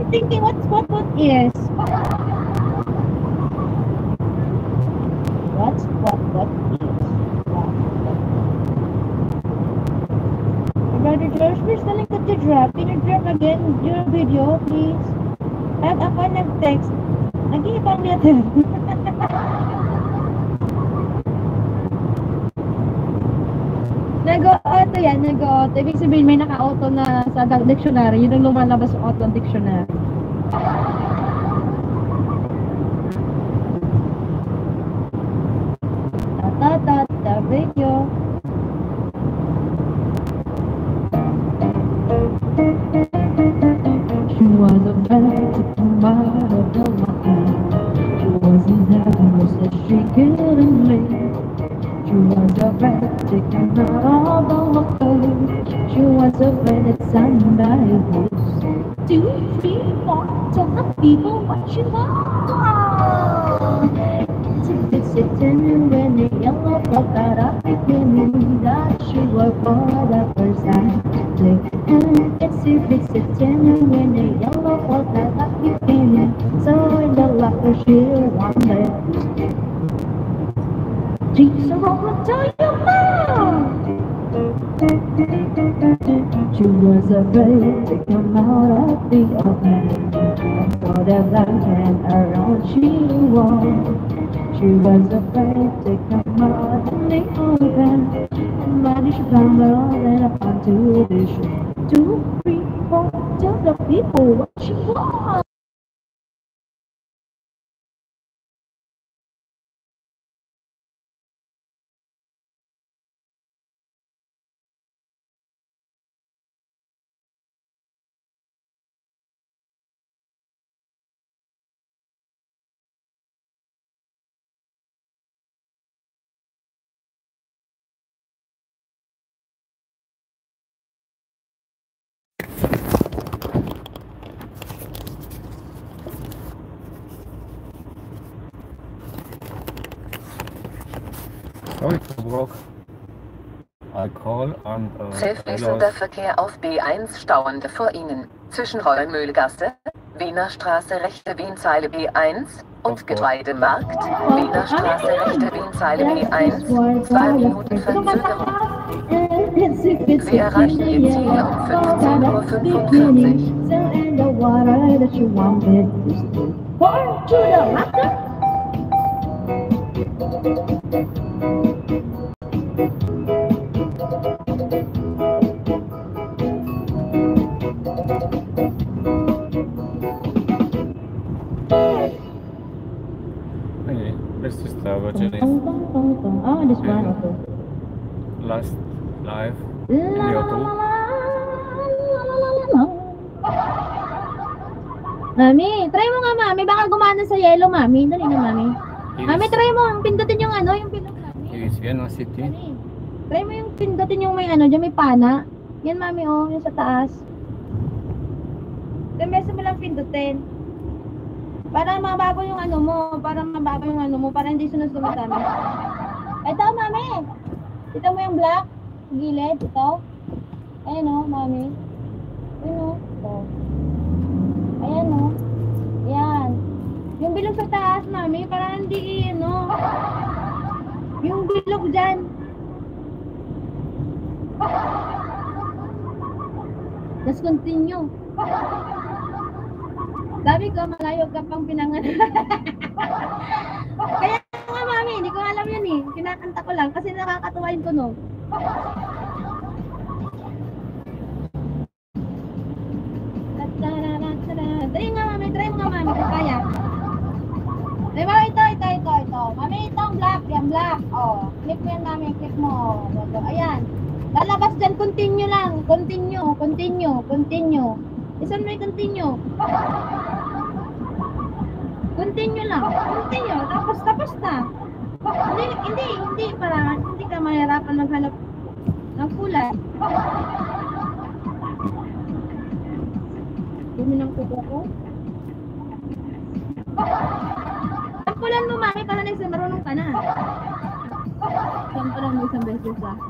thinking, what is? What's what is? Brother George, please na link to drop. Can you drop again your video, please? At ako nag-text. Nag-iibang letter. Nag-auto yan, nag-auto. Ibig sabihin may naka-auto na sa dictionary. Yun ang lumalabas sa auto dictionary. Ta-ta-ta, video. She was a practical model of my hand. She wasn't happy, said she couldn't make. She was a practical model of my hand. She was afraid that somebody would say 2, 3, 4, tell the people what you want. Sitting when the yellow polka dot beginning that she was for the first time. And it's sitting when the yellow polka dot beginning. So in the laughter she wanted. Jesus, I'll tell you now. She was afraid to come out of the open. For the black hand around she wore. She was afraid to come out in the open. And money she found her all that up onto the shore. 2, 3, 4, tell the people what she wants. Sorry to walk. I call on Fließender Verkehr auf B1 stauende vor Ihnen. Zwischen Reumühlgasse, Wiener Straße rechte Wienzeile B1 und Getreidemarkt, Wiener Straße rechte Wienzeile B1, 2 Minuten Verzögerung. Sie erreichen Ihr Ziel um 15:45 Uhr. This is the version is Oh, this one also. last live in YouTube. Mami, try mo nga, Mami. Baka gumana sa yellow, Mami. Dali na, Mami. Mami, try mo. Pindutin yung ano, yung pilok, Mami. Is Vienna City. Mami, try mo yung pindutin yung may ano, dyan may pana. Yan, Mami, oh. Yung sa taas. Beses mo lang pindutin. Para mabago yung ano mo. Para mabago yung ano mo. Para hindi sunod-sunod kami. Ito, Mami. Ito mo yung black. Gilid. Ito. Ayan o, Mami. Ayan o. Ito. Ayan o. Ayan. Yung bilog sa taas, Mami. Para hindi, ano. Yung bilog dyan. Let's continue. Sabi ko, malayo ka pang pinanganak. Kaya nga, Mami, hindi ko alam yun eh. Kinakanta ko lang kasi nakakatuwa yung tunog. Try nga, Mami. Try mo nga, Mami, kung kaya. Try mo, ito. Mami, itong black. Yan, black. Oh, click mo yan, Mami. Click mo. Ayan. Lalabas dyan, continue lang. Continue. Isan may continue. Continue lang. Continue. Tapos na. Hindi para hindi ka mahirapan maghanap ng kulay. Dumi ng kuko ko. Tampulan mo, Mami, para next marunong ka na. Tampulan mo isang beses lang.